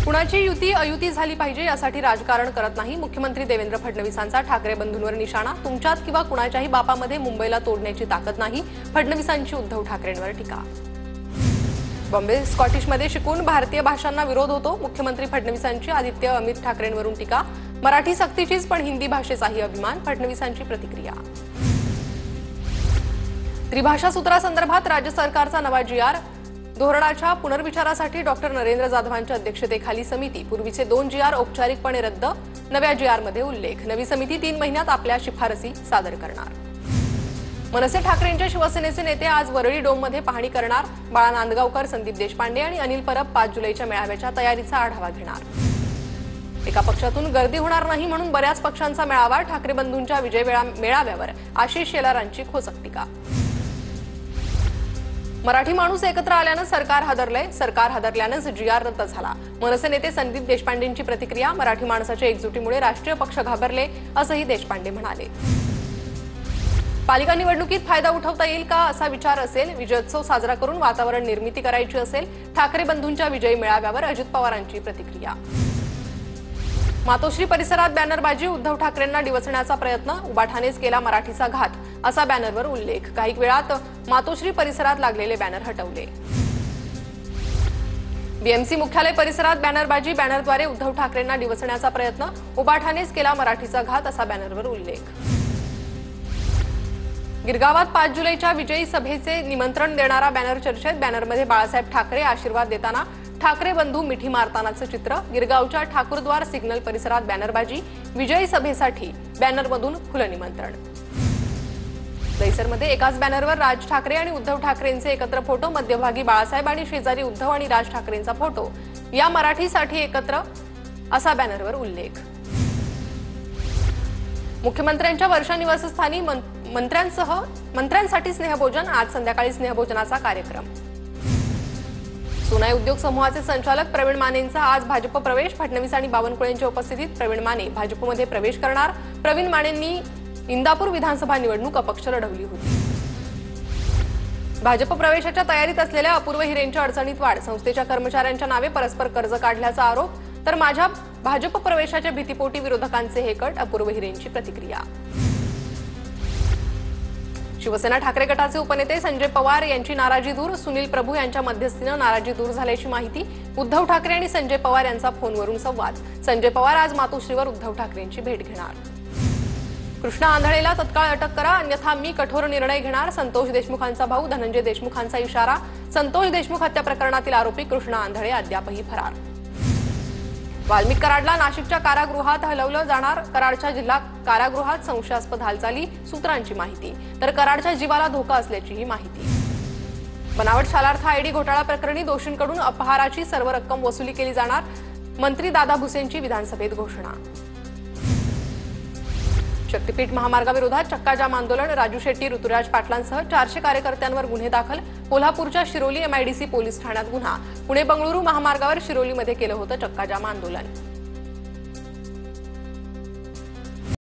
कुणाची युती अयुती झाली पाहिजे यासाठी राजकारण करत नाही मुख्यमंत्री देवेंद्र फडणवीसांचा ठाकरे बंधूंवर निशाणा। तुमच्यात किंवा कुणाच्याही बापामध्ये मुंबईला तोडण्याची ताकद नाही, फडणवीसांची उद्धव ठाकरेंवर टीका। बॉम्बे स्कॉटिशमध्ये शिकून भारतीय भाषांना विरोध होतो, मुख्यमंत्री फडणवीसांची आदित्य अमित ठाकरेंवरून टीका। मराठी सक्तीचीच पण हिंदी भाषेचाही अभिमान, फडणवीसांची प्रतिक्रिया। त्रिभाषा सूत्रासंदर्भात राज्य सरकारचा नवा GR, धोरणाच्या पुनर्विचारासाठी डॉक्टर नरेंद्र जाधवांच्या अध्यक्षतेखाली समिती। पूर्वीचे 2 GR औपचारिकपणे रद्द, नव्या GR मध्ये उल्लेख। नवी समिती 3 महिन्यात आपल्या शिफारसी सादर करणार। मनसे ठाकरेंचे शिवसेनेचे नेते आज वरळी डोममध्ये पाहणी करणार। बाळा नांदगावकर, संदीप देशपांडे आणि अनिल परब 5 जुलैच्या मेळाव्याच्या तयारीचा आढावा घेणार। एका पक्षातून गर्दी होणार नाही म्हणून बऱ्याच पक्षांचा मेळावा, ठाकरे बंधूंच्या विजय मेळाव्यावर आशिष शेलारांची खोचक टीका। मराठी माणूस एकत्र आल्यानं सरकार हादरलंय, सरकार हादरल्यानंच GR रद्द झाला। मनसे नेते संदीप देशपांडेंची प्रतिक्रिया, मराठी माणसाच्या एकजुटीमुळे राष्ट्रीय पक्ष घाबरले असंही देशपांडे म्हणाले। पालिका निवडणुकीत फायदा उठवता येईल का असा विचार असेल, विजयोत्सव साजरा करून वातावरण निर्मिती करायची असेल, ठाकरे बंधूंच्या विजयी मेळाव्यावर अजित पवारांची प्रतिक्रिया। मातोश्री परिसरात बॅनरबाजी, उद्धव ठाकरेंना डिवचण्याचा प्रयत्न, उबाठानेच केला मराठीचा घात असा बॅनरवर उल्लेख। काही वेळात मातोश्री परिसरात लागलेले बॅनर हटवले। BMC मुख्यालय परिसरात बॅनरबाजी, बॅनरद्वारे उद्धव ठाकरेंना डिवचण्याचा प्रयत्न, उबाठानेच केला मराठीचा घात असा बॅनरवर उल्लेख। गिरगावात 5 जुलैच्या विजयी सभेचे निमंत्रण देणारा बॅनर चर्चेत, बॅनरमध्ये बाळासाहेब ठाकरे आशीर्वाद देताना, ठाकरे बंधू मिठी मारतानाचं चित्र। गिरगावच्या ठाकूरद्वार सिग्नल परिसरात बॅनरबाजी, विजयी सभेसाठी बॅनरमधून खुलं निमंत्रण। दहिसरमध्ये एकाच बॅनरवर राज ठाकरे आणि उद्धव ठाकरेंचे एकत्र फोटो, मध्यभागी बाळासाहेब आणि शेजारी उद्धव आणि राज ठाकरेंचा फोटो, या मराठीसाठी एकत्र असा बॅनरवर उल्लेख। मुख्यमंत्र्यांच्या वर्षा निवासस्थानी मंत्र्यांसाठी स्नेहभोजन, आज संध्याकाळी स्नेहभोजनाचा कार्यक्रम। सोनाई उद्योग समूहाचे संचालक प्रवीण मानेंचा आज भाजप प्रवेश, फडणवीस आणि बावनकुळेंच्या उपस्थितीत प्रवीण माने भाजपमध्ये प्रवेश करणार। प्रवीण मानेंनी इंदापूर विधानसभा निवडणूक अपक्ष लढवली होती। भाजप प्रवेशाच्या तयारीत असलेल्या अपूर्व हिरेंच्या अडचणीत वाढ, संस्थेच्या कर्मचाऱ्यांच्या नावे परस्पर कर्ज काढल्याचा आरोप, तर माझ्या भाजप प्रवेशाच्या भीतीपोटी विरोधकांचे हे कट, अपूर्व हिरेंची प्रतिक्रिया। शिवसेना ठाकरे गटाचे उपनेते संजय पवार यांची नाराजी दूर, सुनील प्रभू यांच्या मध्यस्थीने नाराजी दूर झाल्याची माहिती। उद्धव ठाकरे आणि संजय पवार यांचा फोनवरून संवाद, संजय पवार आज मातोश्रीवर उद्धव ठाकरेंची भेट घेणार। कृष्णा आंधळेला तत्काळ अटक करा, अन्यथा मी कठोर निर्णय घेणार, संतोष देशमुखांचा भाऊ धनंजय देशमुखांचा इशारा। संतोष देशमुख हत्या प्रकरणातील आरोपी कृष्णा आंधळे अद्यापही फरार। वाल्मिक कराडला नाशिकच्या कारागृहात हलवलं जाणार, कराडच्या जिल्हा कारागृहात संशयास्पद हालचाली, सूत्रांची माहिती, तर कराडच्या जीवाला धोका असल्याचीही माहिती। बनावट शालार्थ ID घोटाळा प्रकरणी दोषींकडून अपहाराची सर्व रक्कम वसुली केली जाणार, मंत्री दादा भुसेंची विधानसभेत घोषणा। शक्तीपीठ महामार्गाविरोधात चक्काजाम आंदोलन, राजू शेट्टी, ऋतुराज पाटलांसह 400 कार्यकर्त्यांवर गुन्हे दाखल। कोल्हापूरच्या शिरोली MIDC पोलीस ठाण्यात गुन्हा, पुणे बंगळुरू महामार्गावर शिरोलीमध्ये केलं होतं चक्काजाम आंदोलन।